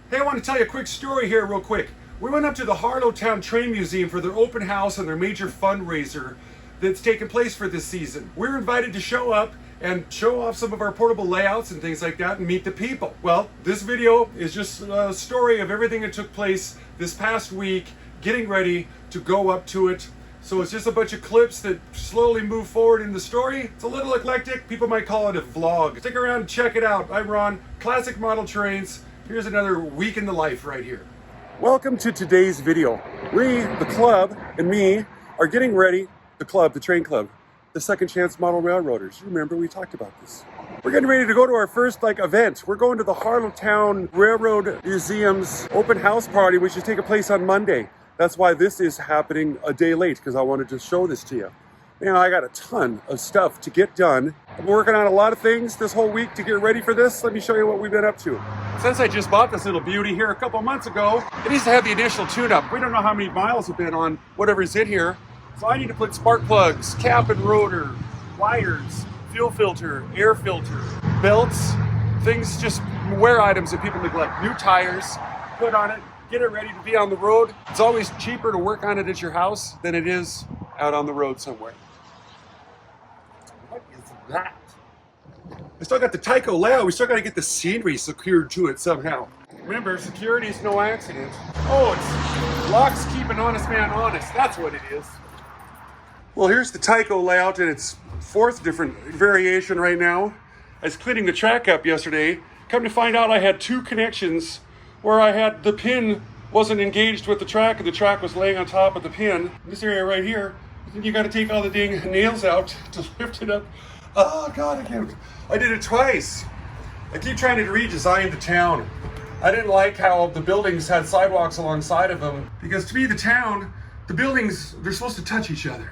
Hey, I want to tell you a quick story here real quick. We went up to the Harlowton Train Museum for their open house and their major fundraiser that's taken place for this season. We were invited to show up and show off some of our portable layouts and things like that and meet the people. Well, this video is just a story of everything that took place this past week, getting ready to go up to it. So it's just a bunch of clips that slowly move forward in the story. It's a little eclectic. People might call it a vlog. Stick around and check it out. I'm Ron, Classic Model Trains. Here's another week in the life right here. Welcome to today's video. We, the club, and me are getting ready, the club, the train club, the Second Chance Model Railroaders. You remember we talked about this. We're getting ready to go to our first event. We're going to the Harlowton Railroad Museum's open house party, which is taking place on Monday. That's why this is happening a day late, because I wanted to show this to you. You know, I got a ton of stuff to get done. I'm working on a lot of things this whole week to get ready for this. Let me show you what we've been up to. Since I just bought this little beauty here a couple months ago, it needs to have the initial tune-up. We don't know how many miles have been on whatever's in here. So I need to put spark plugs, cap and rotor, wires, fuel filter, air filter, belts, things, just wear items that people neglect. New tires, put on it, get it ready to be on the road. It's always cheaper to work on it at your house than it is out on the road somewhere. What is that? I still got the Tyco layout. We still got to get the scenery secured to it somehow. Remember, security is no accident. Oh, it's locks keep an honest man honest. That's what it is. Well, here's the Tyco layout in its fourth different variation right now. I was cleaning the track up yesterday. Come to find out I had two connections where I had the pin wasn't engaged with the track and the track was laying on top of the pin. This area right here, then you got to take all the dang nails out to lift it up. Oh God, I did it twice. I keep trying to redesign the town. I didn't like how the buildings had sidewalks alongside of them, because to me the town, the buildings, they're supposed to touch each other.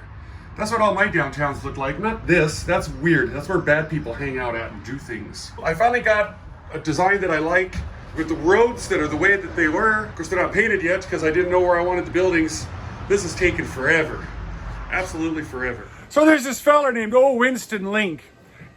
That's what all my downtowns look like, not this. That's weird. That's where bad people hang out at and do things. I finally got a design that I like with the roads that are the way that they were. Of course, they're not painted yet because I didn't know where I wanted the buildings. This has taken forever. Absolutely forever. So there's this fella named Winston Link.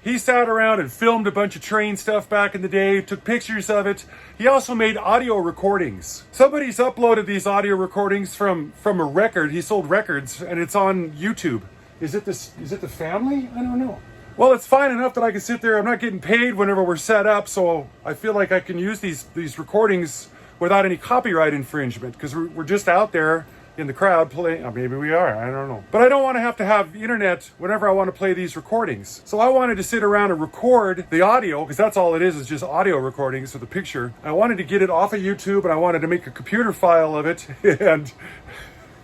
He sat around and filmed a bunch of train stuff back in the day, took pictures of it. He also made audio recordings. Somebody's uploaded these audio recordings from a record. He sold records and it's on YouTube. Is it the family? I don't know. Well, it's fine enough that I can sit there. I'm not getting paid whenever we're set up, so I feel like I can use these recordings without any copyright infringement, because we're just out there in the crowd playing. Oh, maybe we are, I don't know. But I don't want to have internet whenever I want to play these recordings. So I wanted to sit around and record the audio, because that's all it is just audio recordings of the picture. I wanted to get it off of YouTube, and I wanted to make a computer file of it, and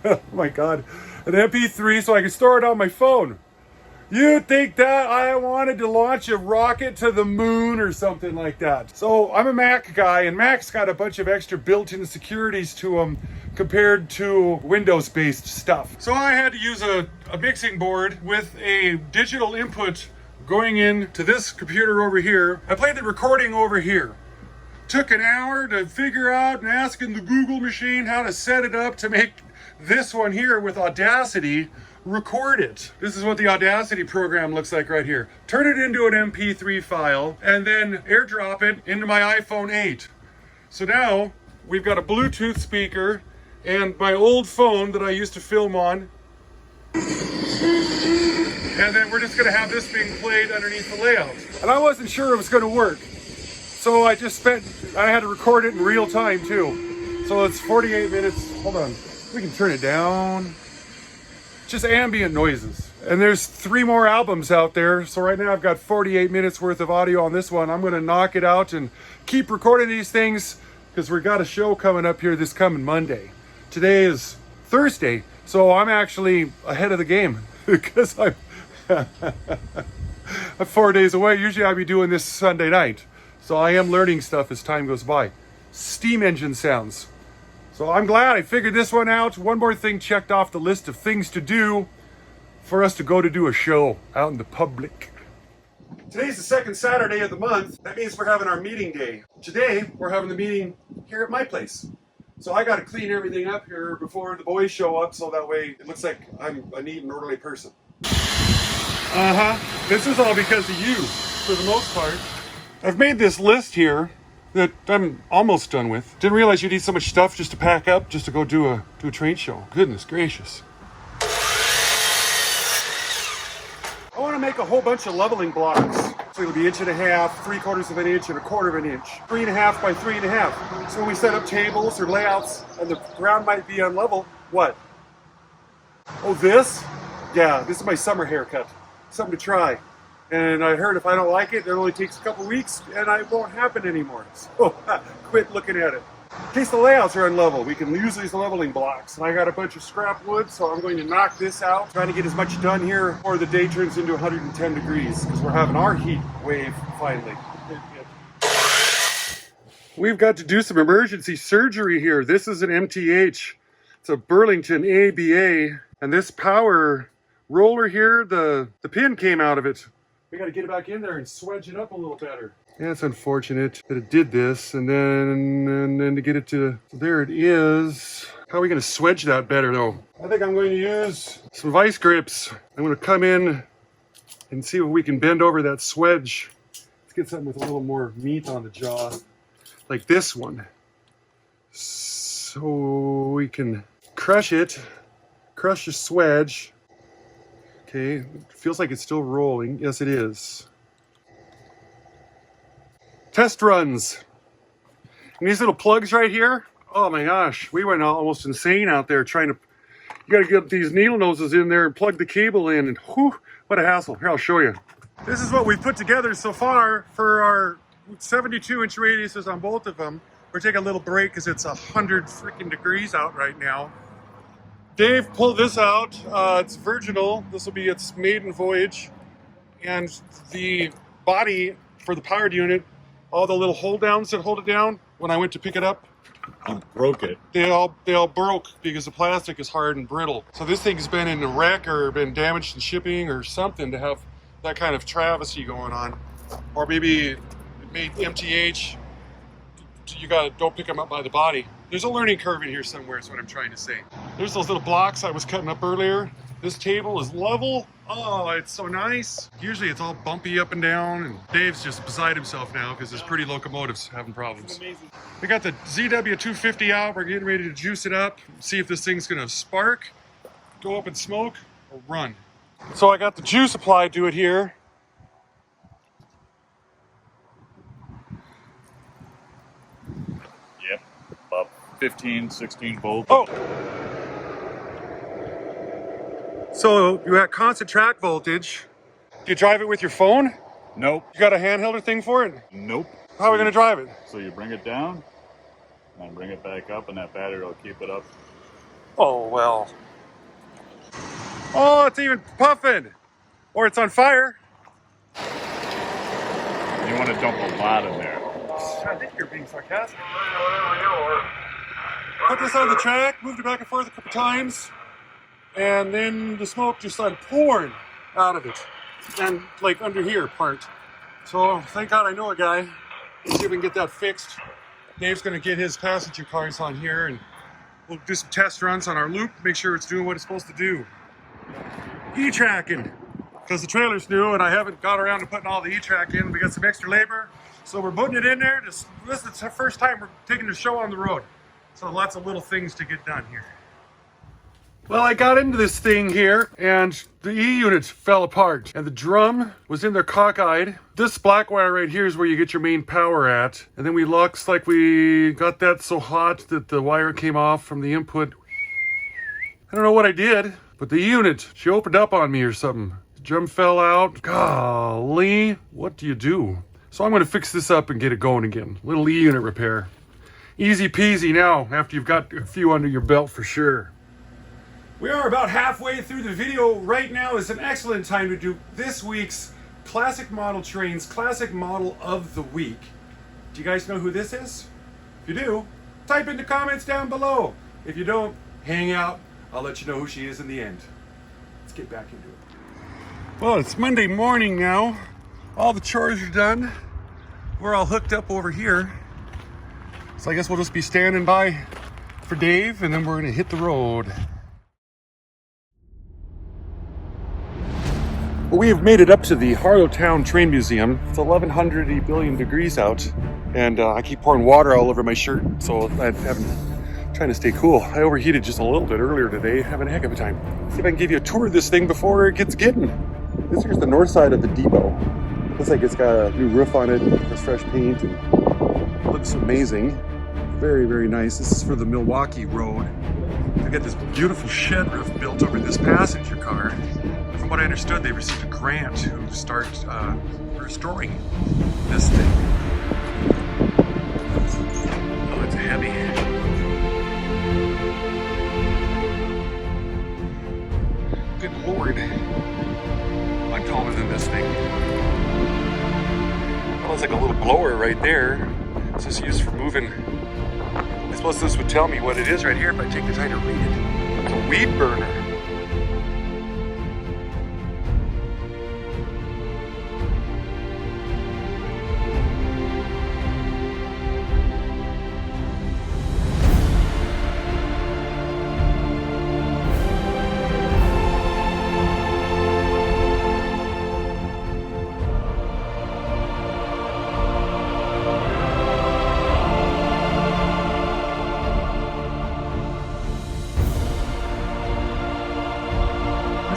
oh my God, an MP3 so I could store it on my phone. You think that I wanted to launch a rocket to the moon or something like that? So I'm a Mac guy, and Mac's got a bunch of extra built-in securities to them compared to Windows-based stuff. So I had to use a mixing board with a digital input going into this computer over here. I played the recording over here. Took an hour to figure out and asking the Google machine how to set it up to make this one here with Audacity record it. This is what the Audacity program looks like right here. Turn it into an MP3 file and then airdrop it into my iPhone 8. So now we've got a Bluetooth speaker and my old phone that I used to film on. And then we're just gonna have this being played underneath the layout. And I wasn't sure it was gonna work. So I had to record it in real time too. So it's 48 minutes. Hold on, we can turn it down. Just ambient noises. And there's 3 more albums out there. So right now I've got 48 minutes worth of audio on this one. I'm gonna knock it out and keep recording these things because we've got a show coming up here this coming Monday. Today is Thursday, so I'm actually ahead of the game because I'm 4 days away. Usually I'd be doing this Sunday night. So I am learning stuff as time goes by. Steam engine sounds. So I'm glad I figured this one out. One more thing checked off the list of things to do for us to go to do a show out in the public. Today's the second Saturday of the month. That means we're having our meeting day. Today, we're having the meeting here at my place. So I got to clean everything up here before the boys show up, so that way it looks like I'm a neat and orderly person. This is all because of you, for the most part. I've made this list here that I'm almost done with. Didn't realize you need so much stuff just to pack up, just to go do a train show. Goodness gracious. I want to make a whole bunch of leveling blocks. So it'll be 1.5 inches, 3/4 of an inch, and 1/4 of an inch. 3.5 by 3.5. So when we set up tables or layouts and the ground might be unlevel, what? Oh, this? Yeah, this is my summer haircut. Something to try. And I heard if I don't like it, it only takes a couple weeks and it won't happen anymore. So quit looking at it. In case the layouts are unlevel, we can use these leveling blocks. And I got a bunch of scrap wood, so I'm going to knock this out. Trying to get as much done here before the day turns into 110 degrees, because we're having our heat wave finally. We've got to do some emergency surgery here. This is an MTH. It's a Burlington ABA. And this power roller here, the pin came out of it. We got to get it back in there and swedge it up a little better. Yeah, it's unfortunate that it did this, and then to get it to, there it is. How are we going to swedge that better though? I think I'm going to use some vice grips. I'm going to come in and see if we can bend over that swedge. Let's get something with a little more meat on the jaw, like this one. So we can crush it, crush the swedge. Okay, it feels like it's still rolling. Yes, it is. Test runs. And these little plugs right here, oh my gosh, we went almost insane out there trying to, you gotta get these needle noses in there and plug the cable in, and whew, what a hassle. Here, I'll show you. This is what we've put together so far for our 72-inch radiuses on both of them. We're taking a little break because it's 100 freaking degrees out right now. Dave pulled this out. It's virginal. This will be its Maiden Voyage. And the body for the powered unit, all the little hold downs that hold it down, when I went to pick it up, You broke it. they all broke because the plastic is hard and brittle. So this thing's been in a wreck or been damaged in shipping or something to have that kind of travesty going on. Or maybe it made MTH, don't pick them up by the body. There's a learning curve in here somewhere is what I'm trying to say. There's those little blocks I was cutting up earlier. This table is level. Oh, it's so nice. Usually it's all bumpy up and down, and Dave's just beside himself now because his pretty locomotive's having problems. We got the ZW250 out. We're getting ready to juice it up, see if this thing's gonna spark, go up in smoke, or run. So I got the juice applied to it here. Yep, about 15, 16 volts. Oh! So you got constant track voltage. Do you drive it with your phone? Nope. You got a handheld or thing for it? Nope. How are we gonna drive it? So you bring it down, and then bring it back up, and that battery will keep it up. Oh, well. Oh, it's even puffing. Or it's on fire. You want to dump a lot in there. I think you're being sarcastic. Put this on the track, moved it back and forth a couple times, and then the smoke just started pouring out of it. And like under here part. So thank God I know a guy. See if we can get that fixed. Dave's gonna get his passenger cars on here and we'll do some test runs on our loop, make sure it's doing what it's supposed to do. E-tracking, because the trailer's new and I haven't got around to putting all the E-track in. We got some extra labor, so we're putting it in there. This is the first time we're taking the show on the road. So lots of little things to get done here. Well, I got into this thing here and the E-unit fell apart and the drum was in there cockeyed. This black wire right here is where you get your main power at. And then looks like we got that so hot that the wire came off from the input. I don't know what I did, but the E-unit, she opened up on me or something. The drum fell out. Golly, what do you do? So I'm gonna fix this up and get it going again. Little E-unit repair. Easy peasy now, after you've got a few under your belt for sure. We are about halfway through the video. Right now is an excellent time to do this week's Classic Model Trains Classic Model of the Week. Do you guys know who this is? If you do, type in the comments down below. If you don't, hang out. I'll let you know who she is in the end. Let's get back into it. Well, it's Monday morning now. All the chores are done. We're all hooked up over here. So I guess we'll just be standing by for Dave and then we're gonna hit the road. We have made it up to the Harlowton Train Museum. It's 1100 billion degrees out. And I keep pouring water all over my shirt, so I'm trying to stay cool. I overheated just a little bit earlier today, having a heck of a time. See if I can give you a tour of this thing before it gets getting. This here's the north side of the depot. Looks like it's got a new roof on it, it's fresh paint, and it looks amazing. Very, very nice. This is for the Milwaukee road. They got this beautiful shed roof built over this passenger car. From what I understood, they received a grant to start restoring this thing. Oh, it's heavy. Good Lord. I'm taller than this thing. Well, it's like a little blower right there. It's just used for moving. I suppose this would tell me what it is right here if I take the time to read it. It's a weed burner.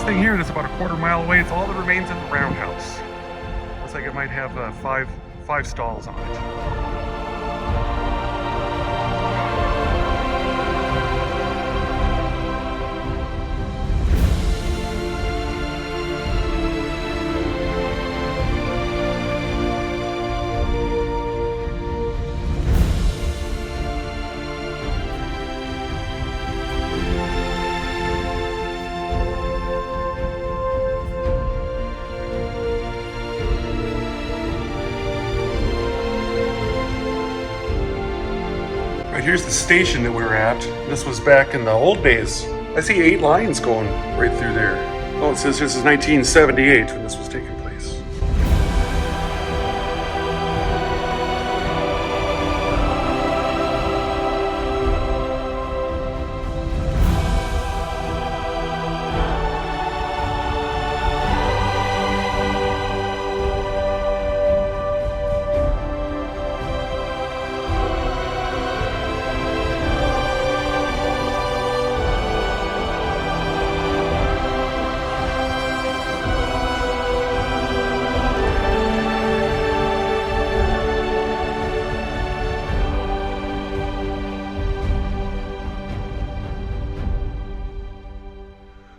Here, that's about a quarter mile away. It's all that remains of the Roundhouse. Looks like it might have five stalls on it. Here's the station that we were at. This was back in the old days. I see 8 lines going right through there. Oh, it says this is 1978 when this was taking place.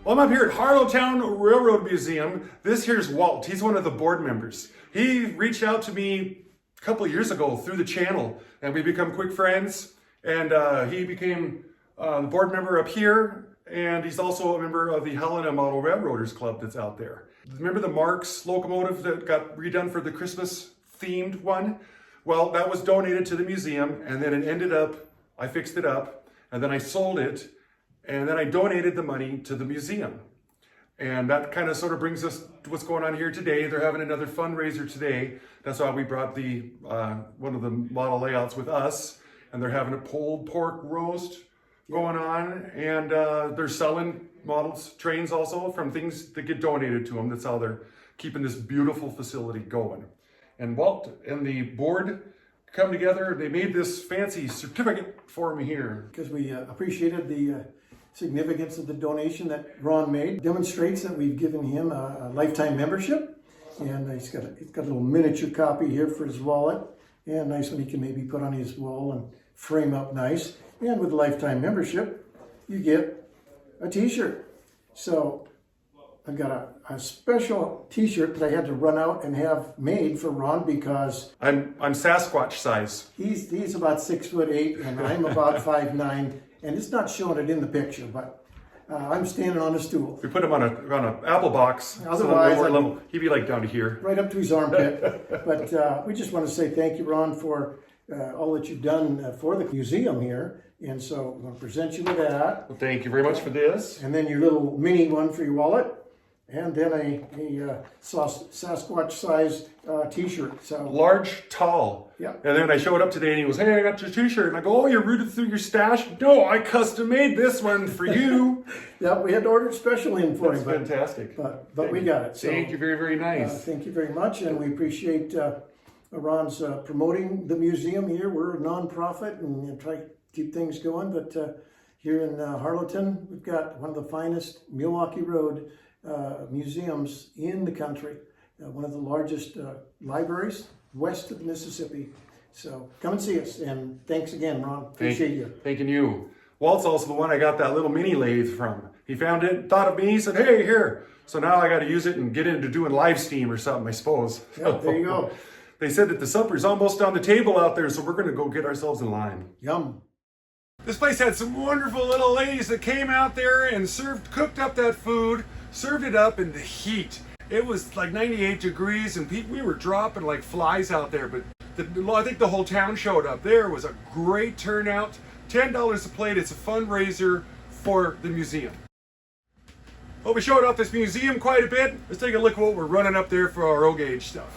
Well, I'm up here at Harlowton Railroad Museum. This here's Walt. He's one of the board members. He reached out to me a couple of years ago through the channel, and we become quick friends. And he became the board member up here, and he's also a member of the Helena Model Railroaders Club that's out there. Remember the Marks locomotive that got redone for the Christmas themed one? Well, that was donated to the museum, and then it ended up, I fixed it up, and then I sold it. And then I donated the money to the museum. And that kind of sort of brings us to what's going on here today. They're having another fundraiser today. That's why we brought the one of the model layouts with us. And they're having a pulled pork roast going on. And they're selling models, trains also from things that get donated to them. That's how they're keeping this beautiful facility going. And Walt and the board come together. They made this fancy certificate for me here. Because we appreciated the significance of the donation that Ron made. Demonstrates that we've given him a lifetime membership, and he's got a little miniature copy here for his wallet, and a nice one he can maybe put on his wall and frame up nice. And with lifetime membership, you get a t-shirt. So I've got a special t-shirt that I had to run out and have made for Ron because I'm Sasquatch size. He's about 6'8" and I'm about 5'9", and it's not showing it in the picture, but I'm standing on a stool. We put him on a apple box. Otherwise, so level, he'd be like down to here, right up to his armpit. But we just want to say thank you, Ron, for all that you've done for the museum here. And so I'm going to present you with that. Well, thank you very much for this. And then your little mini one for your wallet. And then a Sasquatch size t-shirt. So large, tall. Yeah. And then I showed up today and he goes, "Hey, I got your t-shirt." And I go, "Oh, you rooted through your stash?" "No, I custom made this one for you." Yeah, we had to order it special in for That's you. fantastic. But we got it. So, thank you very, very nice. Thank you very much. And we appreciate Ron's promoting the museum here. We're a nonprofit and try to keep things going, but here in Harlowton, we've got one of the finest Milwaukee Road museums in the country. One of the largest libraries west of the Mississippi. So come and see us, and thanks again, Ron. Appreciate you. Thanking you. Walt's also the one I got that little mini lathe from. He found it, thought of me, said, hey, here. So now I got to use it and get into doing live steam or something, I suppose. Yeah, there you go. They said that the supper's almost on the table out there, so we're going to go get ourselves in line. Yum. This place had some wonderful little ladies that came out there and cooked up that food, served it up in the heat. It was like 98 degrees and we were dropping like flies out there, but I think the whole town showed up. There was a great turnout. $10 a plate. It's a fundraiser for the museum. Well, we showed off this museum quite a bit. Let's take a look at what we're running up there for our O-gauge stuff.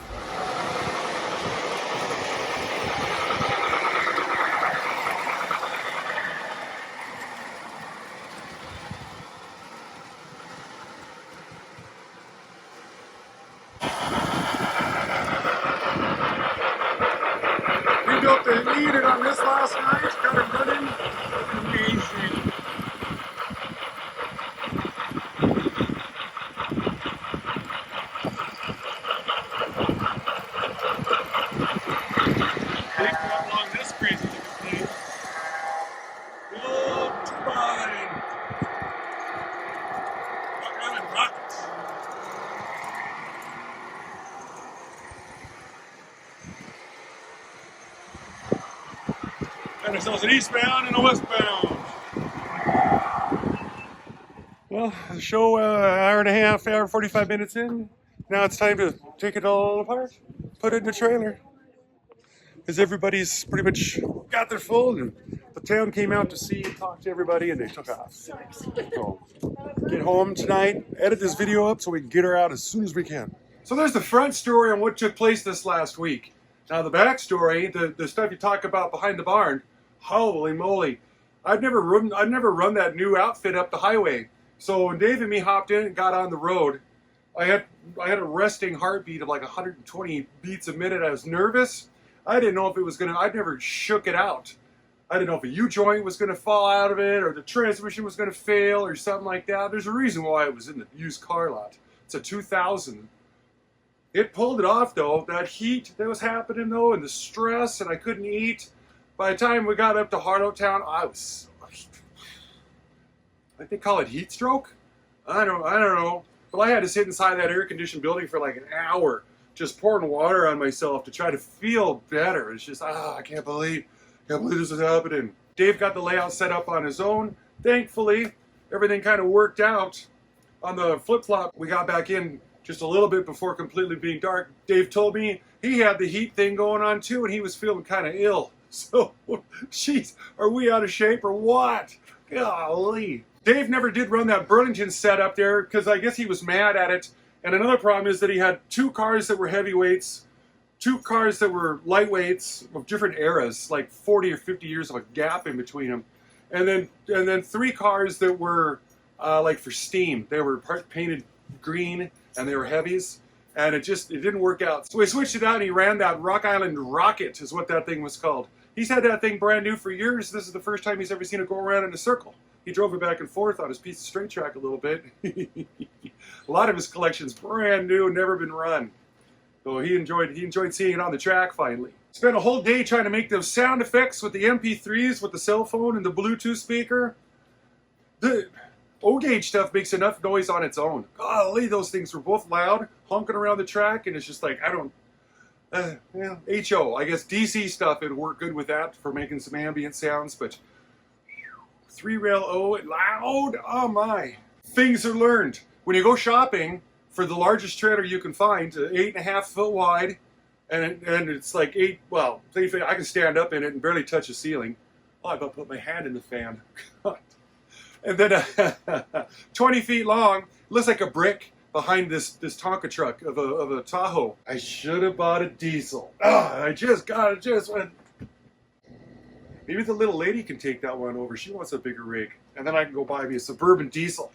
We built the unit on this last night, got it running. Amazing. Think how long this crazy thing is. Oh, turbine. Running rockets. Got ourselves an eastbound and a westbound. Well, the show, hour and a half, hour 45 minutes in. Now it's time to take it all apart, put it in the trailer. Because everybody's pretty much got their full, and the town came out to see and talk to everybody, and they took off. So, get home tonight, edit this video up so we can get her out as soon as we can. So there's the front story on what took place this last week. Now the back story, the stuff you talk about behind the barn, holy moly. I've never run that new outfit up the highway. So when Dave and me hopped in and got on the road, I had a resting heartbeat of like 120 beats a minute. I was nervous. I didn't know if it was I'd never shook it out. I didn't know if a U-joint was gonna fall out of it or the transmission was gonna fail or something like that. There's a reason why it was in the used car lot. It's a 2000. It pulled it off though. That heat that was happening though, and the stress, and I couldn't eat. By the time we got up to Harlowton, I think they call it heat stroke. I don't know. But I had to sit inside that air-conditioned building for like an hour, just pouring water on myself to try to feel better. It's just, I can't believe this is happening. Dave got the layout set up on his own. Thankfully, everything kind of worked out. On the flip-flop, we got back in just a little bit before completely being dark. Dave told me he had the heat thing going on too, and he was feeling kind of ill. So, jeez, are we out of shape or what? Golly. Dave never did run that Burlington set up there because I guess he was mad at it. And another problem is that he had 2 cars that were heavyweights, 2 cars that were lightweights of different eras, like 40 or 50 years of a gap in between them. And then 3 cars that were like for steam. They were painted green and they were heavies. And it didn't work out. So we switched it out and he ran that Rock Island Rocket is what that thing was called. He's had that thing brand new for years. This is the first time he's ever seen it go around in a circle. He drove it back and forth on his piece of straight track a little bit. A lot of his collection's brand new, never been run. So he enjoyed seeing it on the track finally. Spent a whole day trying to make those sound effects with the MP3s, with the cell phone and the Bluetooth speaker. The O-gauge stuff makes enough noise on its own. Golly, those things were both loud, honking around the track, and it's just like, HO. I guess DC stuff would work good with that for making some ambient sounds, but 3-rail O, loud, oh my. Things are learned. When you go shopping for the largest trailer you can find, 8.5 foot wide, and it's like 8, well, I can stand up in it and barely touch the ceiling. Oh, I about put my hand in the fan. And then 20 feet long, looks like a brick behind this Tonka truck of a Tahoe. I should have bought a diesel. Went. Maybe the little lady can take that one over. She wants a bigger rig. And then I can go buy me a Suburban diesel.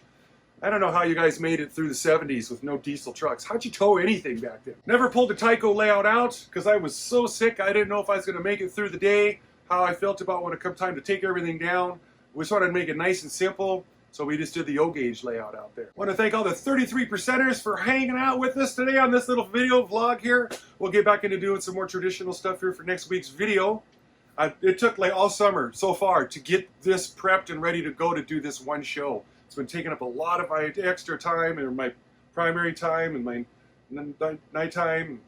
I don't know how you guys made it through the 70s with no diesel trucks. How'd you tow anything back then? Never pulled the Tyco layout out because I was so sick I didn't know if I was going to make it through the day, how I felt about when it come time to take everything down. We just wanted to make it nice and simple, so we just did the O-gauge layout out there. I want to thank all the 33%ers for hanging out with us today on this little video vlog here. We'll get back into doing some more traditional stuff here for next week's video. It took like all summer so far to get this prepped and ready to go to do this one show. It's been taking up a lot of my extra time and my primary time and my nighttime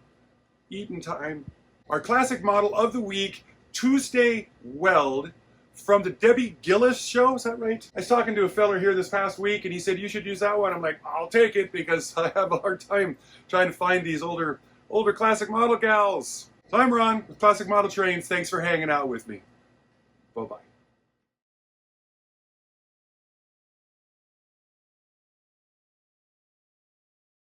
eating time. Our classic model of the week, Tuesday Weld, from the Debbie Gillis show, is that right? I was talking to a fella here this past week and he said, you should use that one. I'm like, I'll take it because I have a hard time trying to find these older classic model gals. So I'm Ron with Classic Model Trains. Thanks for hanging out with me. Bye-bye.